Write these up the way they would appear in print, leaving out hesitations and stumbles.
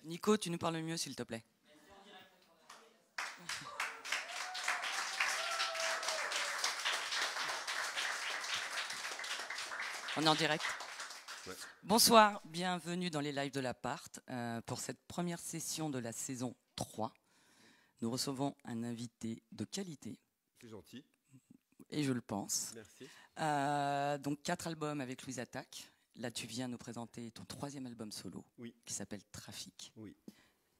Nico, tu nous parles mieux, s'il te plaît. On est en direct. Ouais. Bonsoir, bienvenue dans les lives de l'appart. Pour cette première session de la saison 3, nous recevons un invité de qualité. C'est gentil. Et je le pense. Merci. Donc 4 albums avec Louise Attaque. Là, tu viens nous présenter ton 3e album solo, Oui. qui s'appelle Trafic. Oui.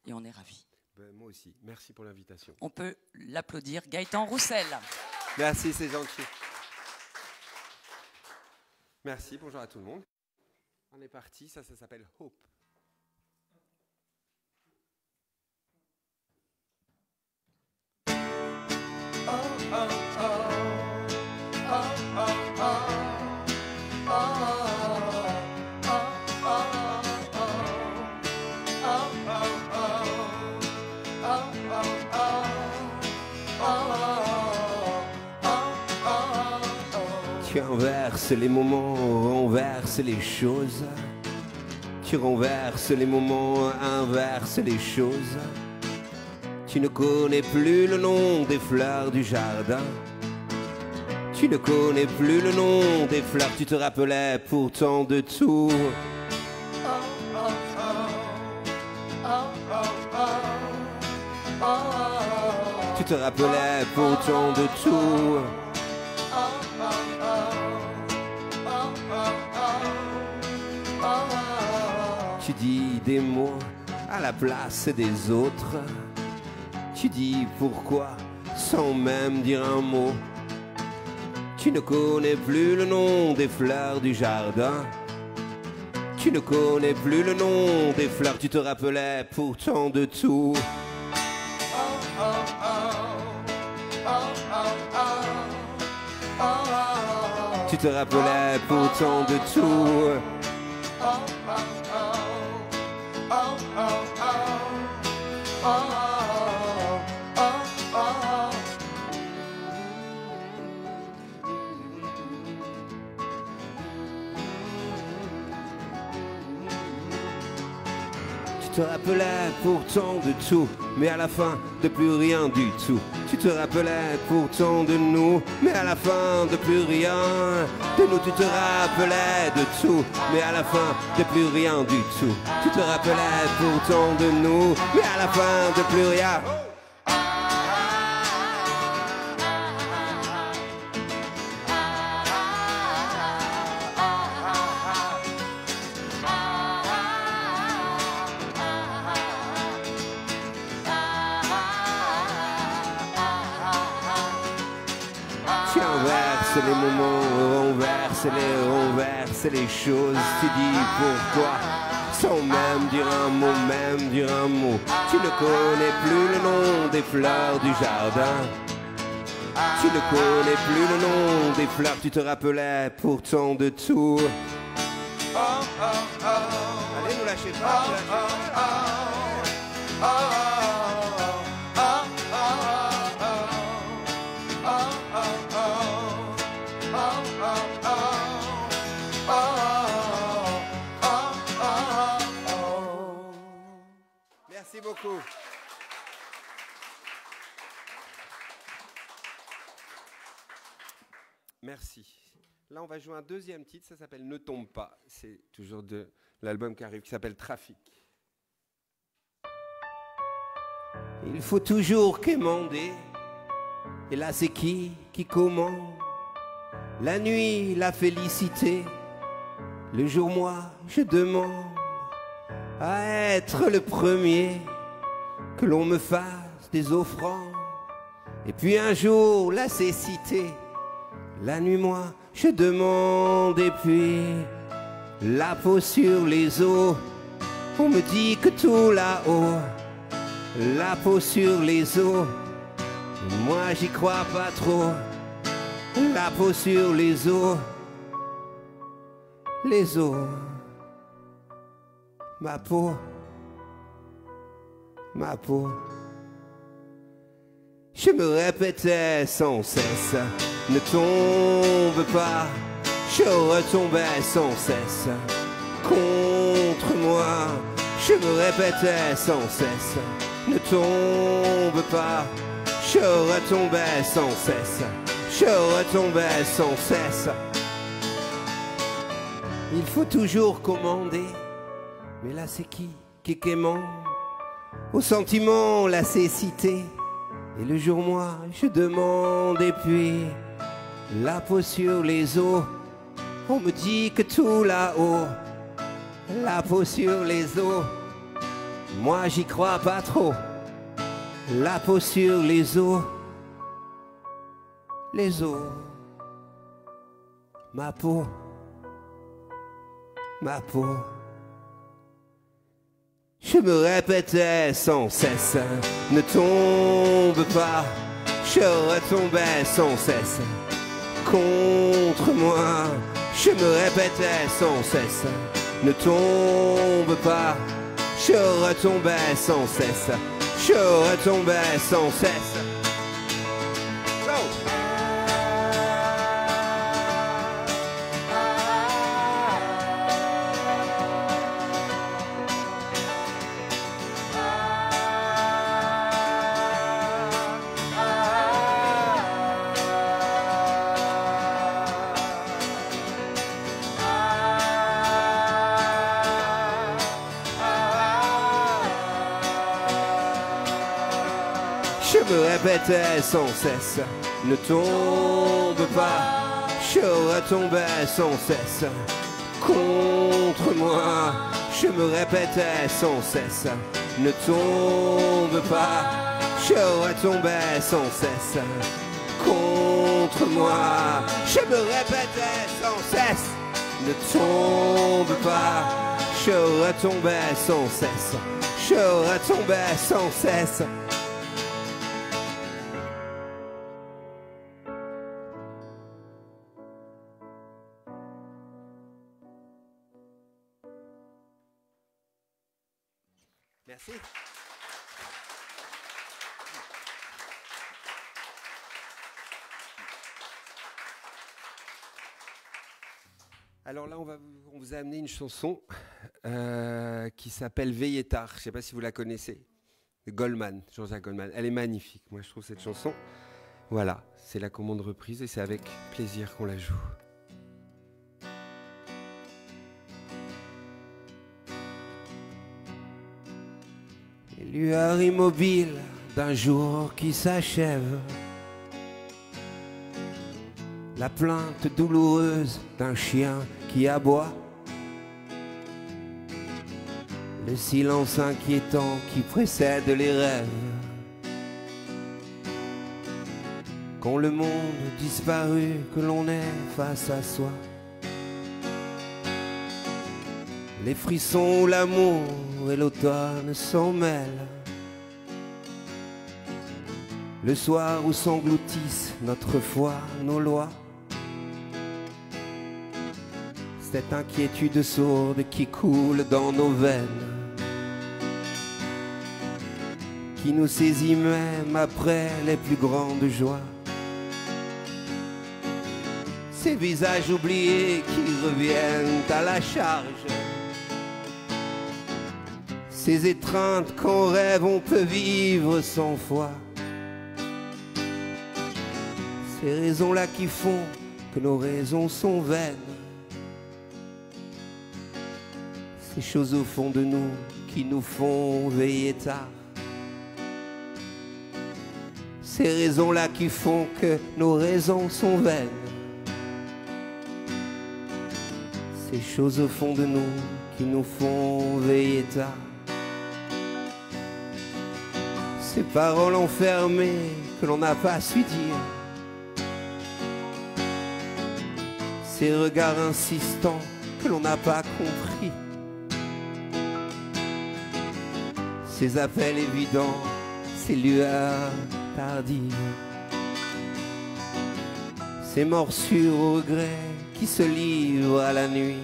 Et on est ravis. Ben, moi aussi. Merci pour l'invitation. On peut l'applaudir. Gaëtan Roussel. Merci, c'est gentil. Merci, bonjour à tout le monde. On est parti, ça s'appelle Hope. Tu renverses les moments, renverses les choses. Tu renverses les moments, inverses les choses. Tu ne connais plus le nom des fleurs du jardin. Tu ne connais plus le nom des fleurs. Tu te rappelais pourtant de tout. Tu te rappelais pourtant de tout. Tu dis des mots à la place des autres. Tu dis pourquoi sans même dire un mot. Tu ne connais plus le nom des fleurs du jardin. Tu ne connais plus le nom des fleurs. Tu te rappelais pourtant de tout. Tu te rappelais pourtant de tout. Tu te rappelais pourtant de tout, mais à la fin de plus rien du tout. Tu te rappelais pourtant de nous, mais à la fin de plus rien de nous. Tu te rappelais de tout, mais à la fin de plus rien du tout. Tu te rappelais pourtant de nous, mais à la fin de plus rien. Tu renverses les moments, renverses les choses. Tu dis pourquoi, sans même dire un mot, même dire un mot. Tu ne connais plus le nom des fleurs du jardin. Tu ne connais plus le nom des fleurs. Tu te rappelais pourtant de tout. Allez, nous lâchez pas, nous lâchez pas. Merci beaucoup. Merci. Là, on va jouer un deuxième titre, ça s'appelle Ne tombe pas. C'est toujours de l'album qui arrive, qui s'appelle Trafic. Il faut toujours quémander. Et là, c'est qui commande? La nuit, la félicité. Le jour, moi, je demande à être le premier, que l'on me fasse des offrandes. Et puis un jour, la cécité. La nuit, moi, je demande. Et puis, la peau sur les os. On me dit que tout là-haut, la peau sur les os. Moi, j'y crois pas trop. La peau sur les os. Les os. Ma peau, ma peau. Je me répétais sans cesse, ne tombe pas. Je retombais sans cesse contre moi. je me répétais sans cesse, ne tombe pas. Je retombais sans cesse, je retombais sans cesse. Il faut toujours commander, mais là c'est qui quémande? Au sentiment, la cécité. Et le jour moi, je demande, et puis la peau sur les os. On me dit que tout là-haut, la peau sur les os. Moi j'y crois pas trop. La peau sur les os, les os, ma peau, ma peau. Je me répétais sans cesse, ne tombe pas. Je retombais sans cesse contre moi. Je me répétais sans cesse, ne tombe pas. Je retombais sans cesse. Je retombais sans cesse. Go! Je me répétais sans cesse, ne tombe pas. Je retombais sans cesse contre moi. Je me répétais sans cesse, ne tombe pas. Je retombais sans cesse contre moi. Je me répétais sans cesse, ne tombe pas. Je retombais sans cesse, je retombais sans cesse. Merci. Alors là, on vous a amené une chanson qui s'appelle Veillez tard. Je ne sais pas si vous la connaissez. Goldman, Jean-Jacques Goldman. Elle est magnifique. Moi, je trouve cette chanson. Voilà, c'est la commande reprise et c'est avec plaisir qu'on la joue. Lueur immobile d'un jour qui s'achève, la plainte douloureuse d'un chien qui aboie, le silence inquiétant qui précède les rêves, quand le monde disparu, que l'on est face à soi, les frissons où l'amour et l'automne s'en mêlent, le soir où s'engloutissent notre foi, nos lois, cette inquiétude sourde qui coule dans nos veines, qui nous saisit même après les plus grandes joies, ces visages oubliés qui reviennent à la charge, ces étreintes qu'en rêve on peut vivre sans foi, ces raisons-là qui font que nos raisons sont vaines, ces choses au fond de nous qui nous font veiller tard, ces raisons-là qui font que nos raisons sont vaines, ces choses au fond de nous qui nous font veiller tard, ces paroles enfermées que l'on n'a pas su dire, ces regards insistants que l'on n'a pas compris, ces appels évidents, ces lueurs tardives, ces morsures au regret qui se livrent à la nuit,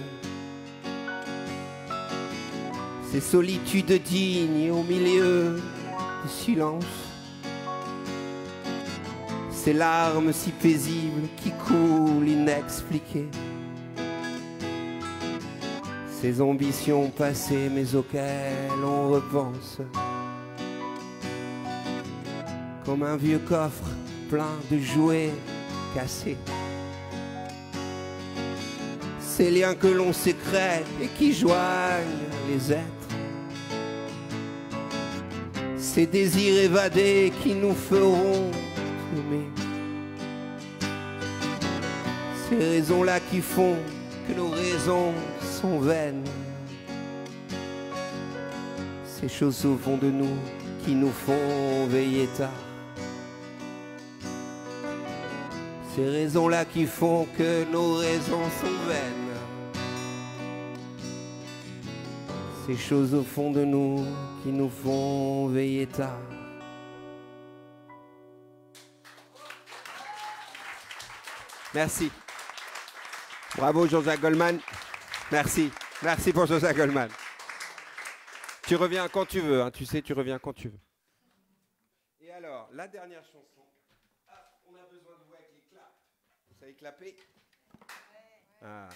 ces solitudes dignes au milieu du silence, ces larmes si paisibles qui coulent inexpliquées, ces ambitions passées mais auxquelles on repense. Comme un vieux coffre plein de jouets cassés. Ces liens que l'on sécrète et qui joignent les êtres. Ces désirs évadés qui nous feront aimer. Ces raisons-là qui font que nos raisons sont vaines. Ces choses au fond de nous qui nous font veiller tard. Ces raisons-là qui font que nos raisons sont vaines. Ces choses au fond de nous qui nous font veiller tard. Merci. Bravo Jean-Jacques Goldman. Merci. Merci pour Jean-Jacques Goldman. Tu reviens quand tu veux, hein. Tu sais, tu reviens quand tu veux. Et alors, la dernière chanson. Ah, on a besoin de vous avec les claps. Vous savez clapper? Ah.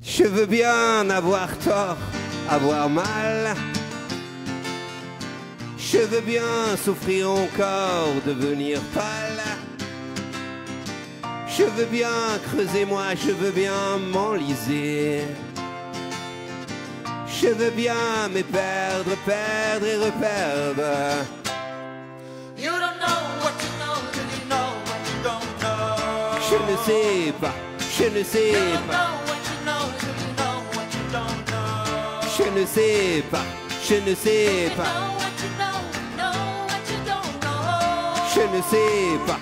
Je veux bien avoir tort, avoir mal. Je veux bien souffrir encore, devenir pâle. Je veux bien creuser moi, je veux bien m'enliser. Je veux bien me perdre, perdre et reperdre. You don't know what you know till you know what you don't know. Je ne sais pas, je ne sais You don't pas. know what you know till you know what you don't know. Je ne sais pas, je ne sais You pas. know what you know what you don't know. Je ne sais pas.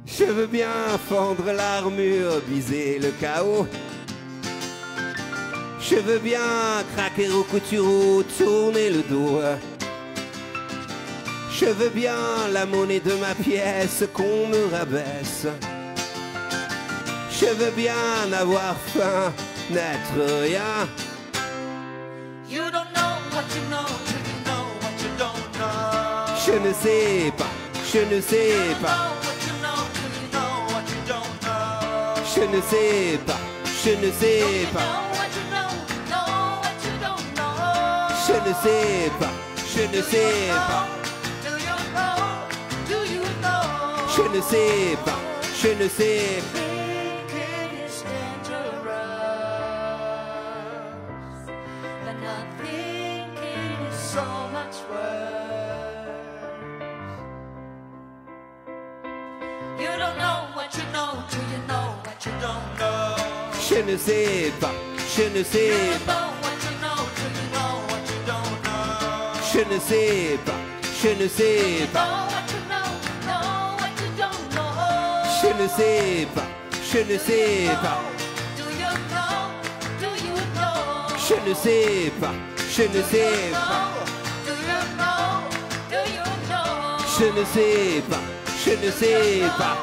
Je veux bien fendre l'armure, biser le chaos. Je veux bien craquer au couture, tourner le dos. Je veux bien la monnaie de ma pièce qu'on me rabaisse. Je veux bien avoir faim, n'être rien. You don't know what you know till you know what you don't know. Je ne sais pas, je ne sais pas. Je ne sais pas, je ne sais pas. Je ne sais pas, je ne sais pas. Je ne sais pas, je ne sais pas. Je ne sais pas, je ne sais pas. Je ne sais pas, je ne sais pas. Je ne sais pas, je ne sais pas. Je ne sais pas, je ne sais pas. Je ne sais pas, je ne sais pas.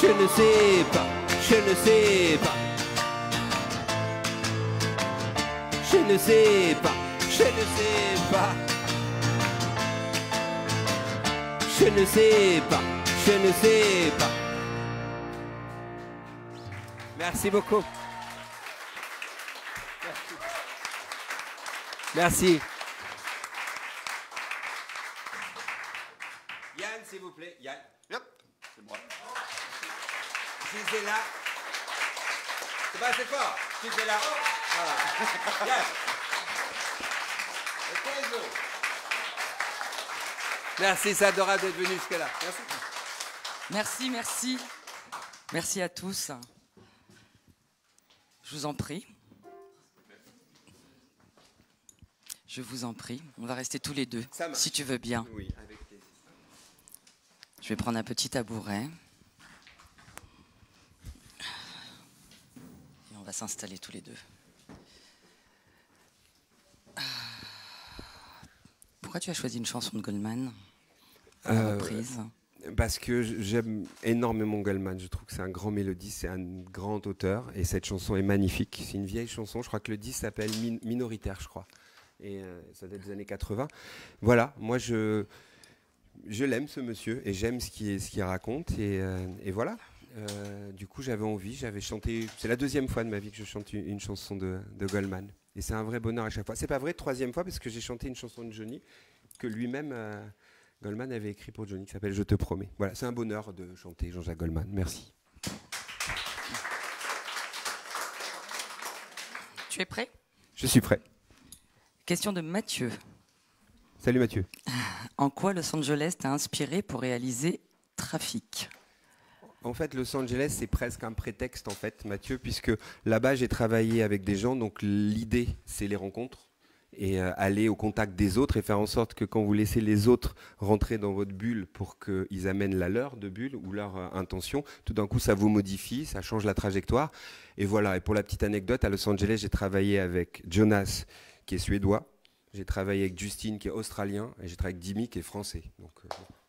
Je ne sais pas, je ne sais pas. Je ne sais pas, je ne sais pas. Je ne sais pas, je ne sais pas. Merci beaucoup. Merci. Yann, s'il vous plaît. Yann. Yep, c'est moi. Gisela. C'est pas assez fort. Gisela. Voilà. Yann. Et 15 euros. Merci, c'est adorable d'être venu jusque-là. Merci. Merci, merci. Merci à tous. Je vous en prie. Je vous en prie. On va rester tous les deux, si tu veux bien. Oui, avec plaisir. Je vais prendre un petit tabouret. Et on va s'installer tous les deux. Pourquoi tu as choisi une chanson de Goldman à la reprise? Parce que j'aime énormément Goldman. Je trouve que c'est un grand mélodiste, c'est un grand auteur. Et cette chanson est magnifique. C'est une vieille chanson. Je crois que le disque s'appelle Minoritaire, je crois. Et ça date des années 80. Voilà, moi je l'aime ce monsieur et j'aime ce qu'il raconte et voilà. Du coup j'avais chanté, c'est la deuxième fois de ma vie que je chante une chanson de Goldman et c'est un vrai bonheur à chaque fois. C'est pas vrai, troisième fois parce que j'ai chanté une chanson de Johnny que lui-même Goldman avait écrit pour Johnny qui s'appelle Je te promets. Voilà, c'est un bonheur de chanter Jean-Jacques Goldman. Merci. Tu es prêt? Je suis prêt. Question de Mathieu. Salut Mathieu. En quoi Los Angeles t'a inspiré pour réaliser Trafic? En fait, Los Angeles, c'est presque un prétexte, en fait, Mathieu, puisque là-bas, j'ai travaillé avec des gens, donc l'idée, c'est les rencontres, et aller au contact des autres, et faire en sorte que quand vous laissez les autres rentrer dans votre bulle pour qu'ils amènent la leur de bulle, ou leur intention, tout d'un coup, ça vous modifie, ça change la trajectoire. Et voilà, et pour la petite anecdote, à Los Angeles, j'ai travaillé avec Jonas, qui est suédois, j'ai travaillé avec Justine, qui est australien, et j'ai travaillé avec Dimi, qui est français. Donc,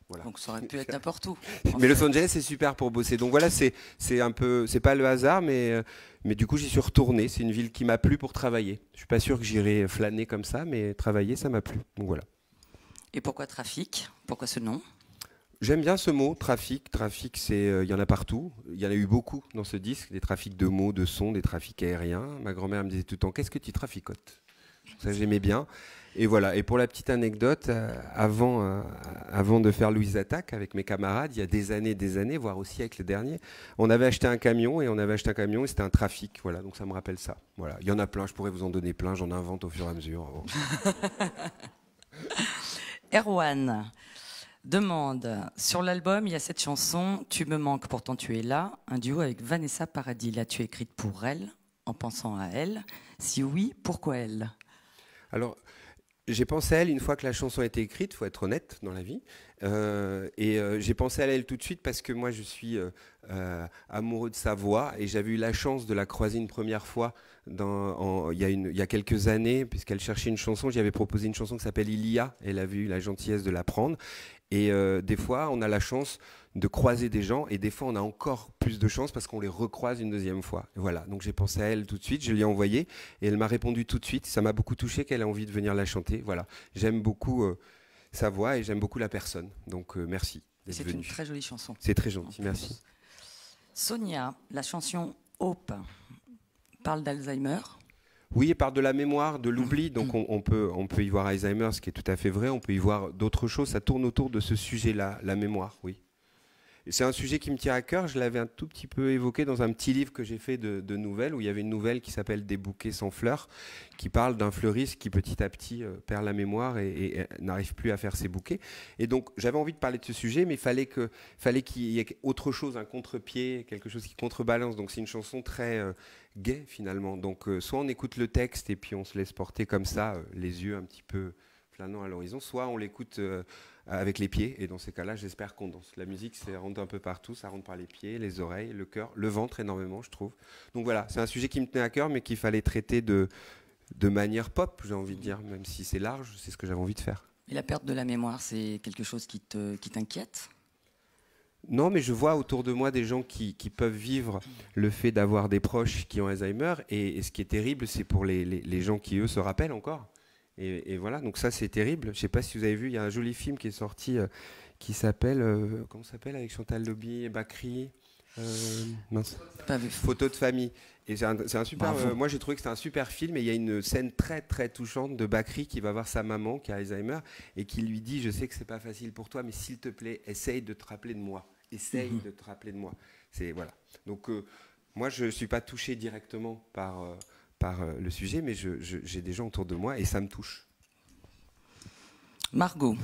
voilà. Donc ça aurait pu être n'importe où. Mais Los Angeles, c'est super pour bosser. Donc voilà, c'est un peu, c'est pas le hasard, mais du coup, j'y suis retourné. C'est une ville qui m'a plu pour travailler. Je suis pas sûr que j'irai flâner comme ça, mais travailler, ça m'a plu. Donc voilà. Et pourquoi Trafic? Pourquoi ce nom? J'aime bien ce mot, trafic. Trafic, il y en a partout. Il y en a eu beaucoup dans ce disque, des trafics de mots, de sons, des trafics aériens. Ma grand-mère me disait tout le temps, qu'est-ce que tu traficotes? Ça, j'aimais bien. Et voilà. Et pour la petite anecdote, avant de faire Louise Attaque avec mes camarades, il y a des années, voire aussi avec le dernier, on avait acheté un camion et c'était un trafic. Voilà. Donc ça me rappelle ça. Voilà. Il y en a plein. Je pourrais vous en donner plein. J'en invente au fur et à mesure. Erwan demande, sur l'album, il y a cette chanson, Tu me manques, pourtant tu es là, un duo avec Vanessa Paradis. L'as-tu écrite pour elle, en pensant à elle? Si oui, pourquoi elle? Alors, j'ai pensé à elle une fois que la chanson a été écrite, il faut être honnête dans la vie. J'ai pensé à elle tout de suite parce que moi, je suis amoureux de sa voix et j'avais eu la chance de la croiser une première fois il y a quelques années, puisqu'elle cherchait une chanson. J'y avais proposé une chanson qui s'appelle Ilia. Elle avait eu la gentillesse de la prendre. Et des fois, on a la chance de croiser des gens et des fois, on a encore plus de chance parce qu'on les recroise une deuxième fois. Et voilà, donc j'ai pensé à elle tout de suite, je lui ai envoyé et elle m'a répondu tout de suite. Ça m'a beaucoup touché qu'elle ait envie de venir la chanter. Voilà, j'aime beaucoup sa voix et j'aime beaucoup la personne. Donc merci d'être venue. C'est une très jolie chanson. C'est très gentil, merci. Sonia, la chanson Hope parle d'Alzheimer. Oui, elle parle de la mémoire, de l'oubli. Donc on peut y voir Alzheimer, ce qui est tout à fait vrai. On peut y voir d'autres choses. Ça tourne autour de ce sujet-là, la mémoire, oui. Et c'est un sujet qui me tient à cœur. Je l'avais un tout petit peu évoqué dans un petit livre que j'ai fait de nouvelles, où il y avait une nouvelle qui s'appelle Des bouquets sans fleurs, qui parle d'un fleuriste qui petit à petit perd la mémoire et n'arrive plus à faire ses bouquets. Et donc j'avais envie de parler de ce sujet, mais il fallait qu'il y ait autre chose, un contre-pied, quelque chose qui contrebalance. Donc c'est une chanson très gaie finalement. Donc soit on écoute le texte et puis on se laisse porter comme ça, les yeux un petit peu flânant à l'horizon, soit on l'écoute avec les pieds, et dans ces cas-là, j'espère qu'on danse. La musique, ça rentre un peu partout, ça rentre par les pieds, les oreilles, le cœur, le ventre énormément, je trouve. Donc voilà, c'est un sujet qui me tenait à cœur, mais qu'il fallait traiter de manière pop, j'ai envie de dire, même si c'est large, c'est ce que j'avais envie de faire. Et la perte de la mémoire, c'est quelque chose qui t'inquiète? Non, mais je vois autour de moi des gens qui peuvent vivre le fait d'avoir des proches qui ont Alzheimer, et ce qui est terrible, c'est pour les gens qui, eux, se rappellent encore. Et voilà, donc ça c'est terrible. Je ne sais pas si vous avez vu, il y a un joli film qui est sorti qui s'appelle, comment ça s'appelle, avec Chantal Lobby et Bakri, Pas vu. Photo de famille. Et c'est un super. Moi j'ai trouvé que c'était un super film et il y a une scène très très touchante de Bakri qui va voir sa maman qui a Alzheimer et qui lui dit, je sais que c'est pas facile pour toi, mais s'il te plaît, essaye de te rappeler de moi. Essaye de te rappeler de moi. C'est voilà. Donc moi je suis pas touché directement par le sujet, mais j'ai des gens autour de moi et ça me touche. Margot,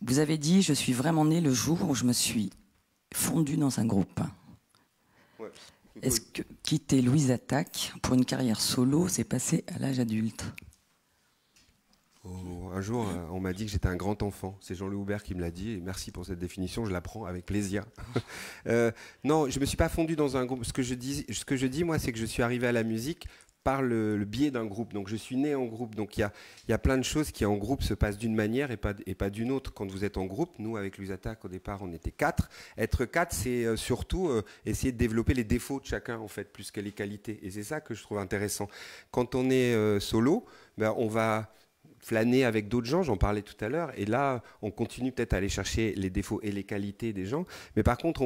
vous avez dit « Je suis vraiment née le jour où je me suis fondue dans un groupe Ouais. ». Est-ce que quitter Louise Attaque pour une carrière solo s'est passé à l'âge adulte? Un jour, on m'a dit que j'étais un grand enfant. C'est Jean-Louis Aubert qui me l'a dit. Et merci pour cette définition, je la prends avec plaisir. Non, je ne me suis pas fondu dans un groupe. Ce que je dis, moi, c'est que je suis arrivé à la musique par le biais d'un groupe. Donc je suis né en groupe. Donc il y a plein de choses qui en groupe se passent d'une manière et pas d'une autre. Quand vous êtes en groupe, nous avec Louise Attaque au départ on était 4. Être 4 c'est surtout essayer de développer les défauts de chacun en fait plus que les qualités. Et c'est ça que je trouve intéressant. Quand on est solo, on va flâner avec d'autres gens, j'en parlais tout à l'heure, et là, on continue peut-être à aller chercher les défauts et les qualités des gens, mais par contre,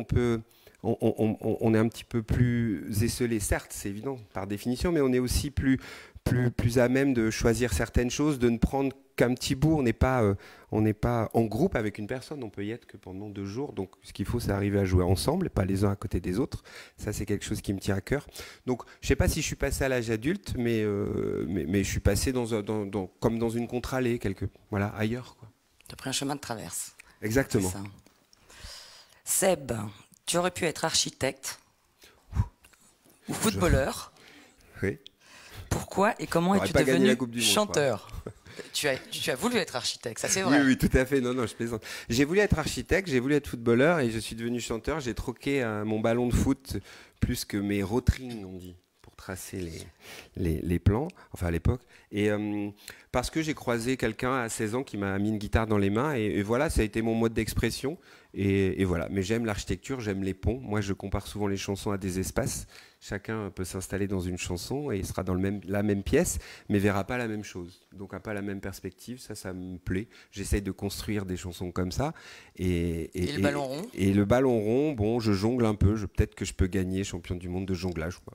on est un petit peu plus esseulé, certes, c'est évident, par définition, mais on est aussi plus à même de choisir certaines choses, de ne prendre qu'un petit bout. On n'est pas en groupe avec une personne, on peut y être que pendant 2 jours. Donc ce qu'il faut, c'est arriver à jouer ensemble et pas les uns à côté des autres. Ça, c'est quelque chose qui me tient à cœur. Donc je ne sais pas si je suis passé à l'âge adulte, mais je suis passé comme dans une contre-allée, voilà, ailleurs, quoi. Tu as pris un chemin de traverse. Exactement. C'est ça. Seb, tu aurais pu être architecte ou footballeur. Oui. Pourquoi et comment es-tu pas gagné la devenu Coupe du Monde, chanteur? Tu as voulu être architecte, ça c'est vrai. Oui, tout à fait. Non, je plaisante. J'ai voulu être architecte, j'ai voulu être footballeur et je suis devenu chanteur. J'ai troqué mon ballon de foot plus que mes rotrines, on dit, pour tracer les plans, enfin à l'époque. Et parce que j'ai croisé quelqu'un à 16 ans qui m'a mis une guitare dans les mains et voilà, ça a été mon mode d'expression. Et voilà. Mais j'aime l'architecture, j'aime les ponts. Moi, je compare souvent les chansons à des espaces. Chacun peut s'installer dans une chanson et il sera dans la même pièce, mais verra pas la même chose. Donc, n'a pas la même perspective. Ça me plaît. J'essaye de construire des chansons comme ça. Et le ballon rond? Et le ballon rond, bon, je jongle un peu. Peut-être que je peux gagner champion du monde de jonglage, quoi.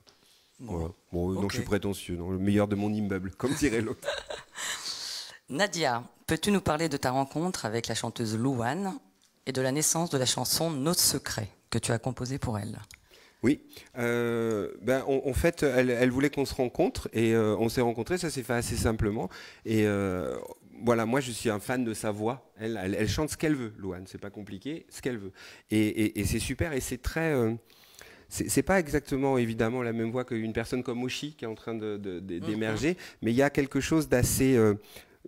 Voilà. Bon, donc je suis prétentieux, le meilleur de mon immeuble, comme dirait l'autre. Nadia, peux-tu nous parler de ta rencontre avec la chanteuse Louane et de la naissance de la chanson Notre secret que tu as composée pour elle? Oui, en fait, elle voulait qu'on se rencontre et on s'est rencontrés, ça s'est fait assez simplement. Et voilà, moi je suis un fan de sa voix. Elle chante ce qu'elle veut, Louane, c'est pas compliqué, ce qu'elle veut. Et c'est super et c'est très... c'est pas exactement évidemment la même voix qu'une personne comme Oshi qui est en train d'émerger, mais il y a quelque chose d'assez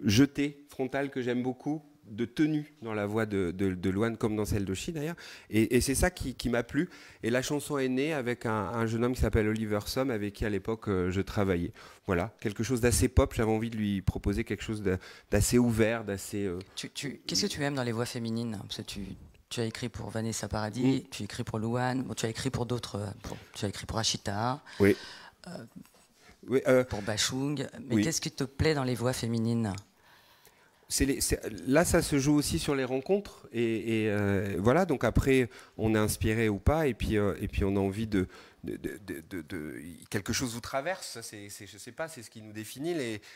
jeté, frontal que j'aime beaucoup, de tenue dans la voix de Louane comme dans celle d'Oshi d'ailleurs, et c'est ça qui m'a plu. Et la chanson est née avec un jeune homme qui s'appelle Oliver Somme, avec qui à l'époque je travaillais. Voilà, quelque chose d'assez pop. J'avais envie de lui proposer quelque chose d'assez ouvert, d'assez... Qu'est-ce que tu aimes dans les voix féminines? Parce que tu as écrit pour Vanessa Paradis, tu as écrit pour Louane, tu as écrit pour d'autres, tu as écrit pour Ashita, oui. pour Bachung, mais oui. Qu'est-ce qui te plaît dans les voix féminines? Là, ça se joue aussi sur les rencontres et voilà. Donc après, on est inspiré ou pas, et puis on a envie de quelque chose vous traverse. Je sais pas, c'est ce qui nous définit,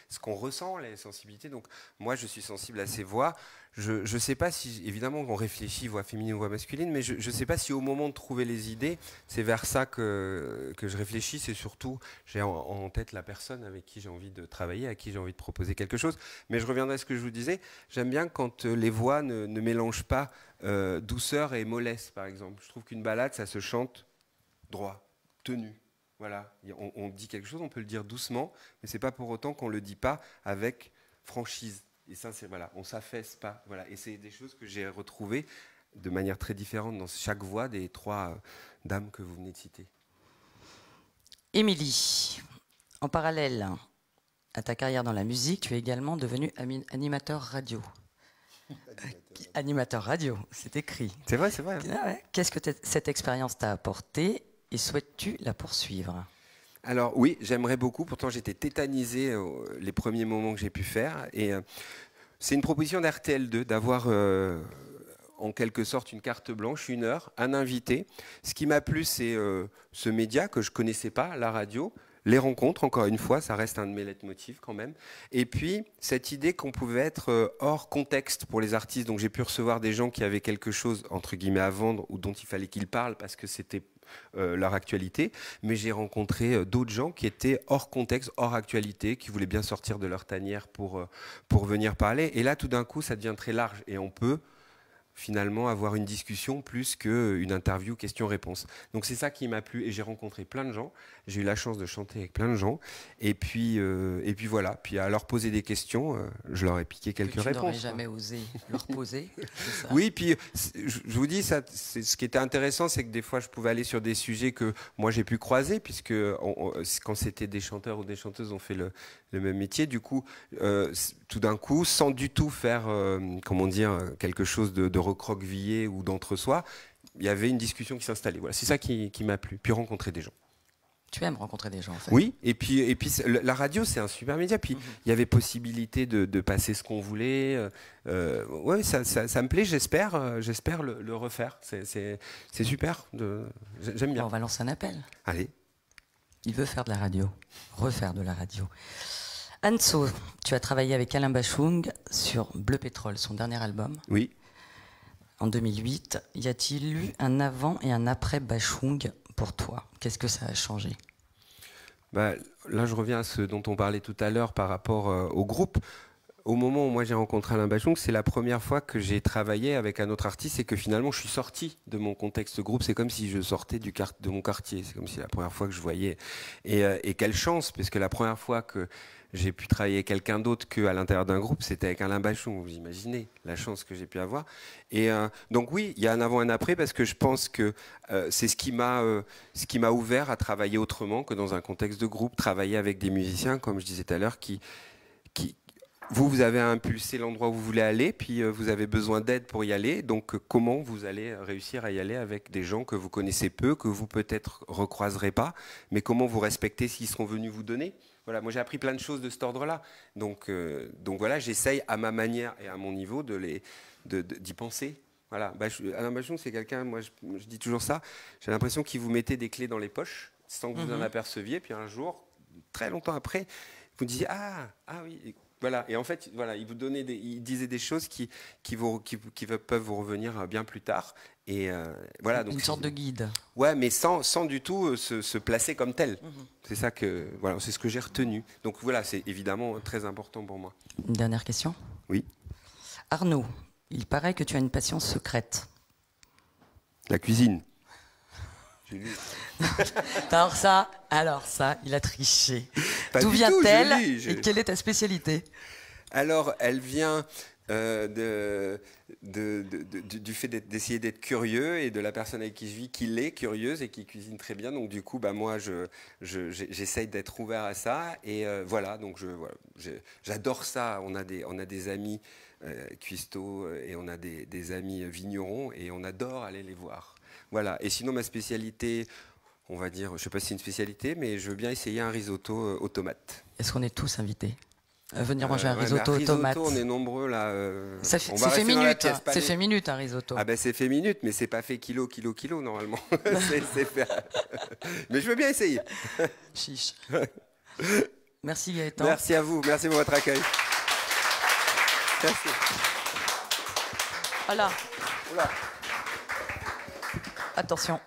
ce qu'on ressent, les sensibilités. Donc moi, je suis sensible à ces voix. Je sais pas si, évidemment, on réfléchit voix féminine ou voix masculine, mais je sais pas si au moment de trouver les idées, c'est vers ça que je réfléchis. C'est surtout, j'ai en tête la personne avec qui j'ai envie de travailler, à qui j'ai envie de proposer quelque chose. Mais je reviendrai à ce que je vous disais. J'aime bien quand les voix ne mélangent pas douceur et mollesse, par exemple. Je trouve qu'une ballade, ça se chante droit, tenu. Voilà, on dit quelque chose, on peut le dire doucement, mais c'est pas pour autant qu'on le dit pas avec franchise. Et ça, c'est voilà, on s'affaisse pas. Voilà, et c'est des choses que j'ai retrouvées de manière très différente dans chaque voix des 3 dames que vous venez de citer. Émilie, en parallèle à ta carrière dans la musique, tu es également devenue animateur radio. Animateur radio, c'est écrit. C'est vrai, c'est vrai. Ah ouais. Qu'est-ce que cette expérience t'a apporté et souhaites-tu la poursuivre? Alors oui, j'aimerais beaucoup. Pourtant, j'étais tétanisé les premiers moments que j'ai pu faire. Et c'est une proposition d'RTL2 d'avoir en quelque sorte une carte blanche, 1 heure, un invité. Ce qui m'a plu, c'est ce média que je connaissais pas, la radio. Les rencontres, encore une fois, ça reste un de mes leitmotifs quand même. Et puis, cette idée qu'on pouvait être hors contexte pour les artistes. Donc, j'ai pu recevoir des gens qui avaient quelque chose, entre guillemets, à vendre ou dont il fallait qu'ils parlent parce que c'était leur actualité. Mais j'ai rencontré d'autres gens qui étaient hors contexte, hors actualité, qui voulaient bien sortir de leur tanière pour venir parler. Et là, tout d'un coup, ça devient très large et on peut finalement avoir une discussion plus qu'une interview question-réponse. Donc c'est ça qui m'a plu et j'ai rencontré plein de gens. J'ai eu la chance de chanter avec plein de gens et puis voilà. Puis à leur poser des questions, je leur ai piqué quelques réponses. Tu n'aurais jamais osé leur poser. Ça. Oui, puis je vous dis, ça, ce qui était intéressant, c'est que des fois je pouvais aller sur des sujets que moi j'ai pu croiser, puisque quand c'était des chanteurs ou des chanteuses, on fait le même métier. Du coup, tout d'un coup, sans du tout faire, comment dire, quelque chose de recroquevillé ou d'entre-soi, il y avait une discussion qui s'installait. Voilà, c'est ça qui m'a plu. Puis rencontrer des gens. Tu aimes rencontrer des gens, en fait. Oui, et puis la radio, c'est un super média. Puis il y avait possibilité de passer ce qu'on voulait. Ouais, ça me plaît. J'espère le refaire. C'est super. J'aime bien. On va lancer un appel. Allez. Il veut faire de la radio, refaire de la radio. Anso, tu as travaillé avec Alain Bachung sur Bleu Pétrole, son dernier album. Oui. En 2008, y a-t-il eu un avant et un après Bachung pour toi? Qu'est-ce que ça a changé? Bah, là, je reviens à ce dont on parlait tout à l'heure par rapport au groupe. Au moment où moi j'ai rencontré Alain Bachung, c'est la première fois que j'ai travaillé avec un autre artiste et que finalement je suis sorti de mon contexte groupe. C'est comme si je sortais de mon quartier. C'est comme si la première fois que je voyais. Et quelle chance, parce que la première fois que j'ai pu travailler avec quelqu'un d'autre qu'à l'intérieur d'un groupe, c'était avec Alain Bachung. Vous imaginez la chance que j'ai pu avoir. Et donc oui, il y a un avant et un après, parce que je pense que c'est ce qui m'a ouvert à travailler autrement que dans un contexte de groupe, travailler avec des musiciens, comme je disais tout à l'heure, qui vous avez impulsé l'endroit où vous voulez aller, puis vous avez besoin d'aide pour y aller. Donc, comment vous allez réussir à y aller avec des gens que vous connaissez peu, que vous peut-être recroiserez pas, mais comment vous respectez ce qu'ils seront venus vous donner. Voilà, moi j'ai appris plein de choses de cet ordre-là. Donc voilà, j'essaye à ma manière et à mon niveau d'y penser. Voilà. Alain Bachung, c'est quelqu'un, moi je dis toujours ça, j'ai l'impression qu'il vous mettait des clés dans les poches sans que vous en aperceviez, puis un jour, très longtemps après, vous disiez ah oui. Voilà, et en fait, voilà, il disait des choses qui peuvent vous revenir bien plus tard. Et voilà, donc une sorte de guide. Ouais, mais sans du tout se placer comme tel. C'est ça voilà, c'est ce que j'ai retenu. Donc voilà, c'est évidemment très important pour moi. Une dernière question. Oui. Arnaud, il paraît que tu as une passion secrète. La cuisine. alors ça, il a triché. D'où du vient-elle tout, et quelle est ta spécialité? Alors, elle vient du fait d'essayer d'être curieux et de la personne avec qui je vis qui l'est curieuse et qui cuisine très bien. Donc du coup, moi, j'essaye d'être ouvert à ça. Et voilà, donc j'adore ça. On a des amis cuistots et on a des amis vignerons et on adore aller les voir. Voilà. Et sinon, ma spécialité, on va dire, je ne sais pas si c'est une spécialité, mais je veux bien essayer un risotto aux tomates. Est-ce qu'on est tous invités à venir manger un risotto aux tomates? On est nombreux là. C'est fait minute, c'est fait minute un risotto. Ah ben c'est fait minute, mais c'est pas fait kilo normalement. c'est fait... Mais je veux bien essayer. Chiche. Merci Gaëtan. Merci à vous, merci pour votre accueil. Merci. Voilà. Oula. Attention.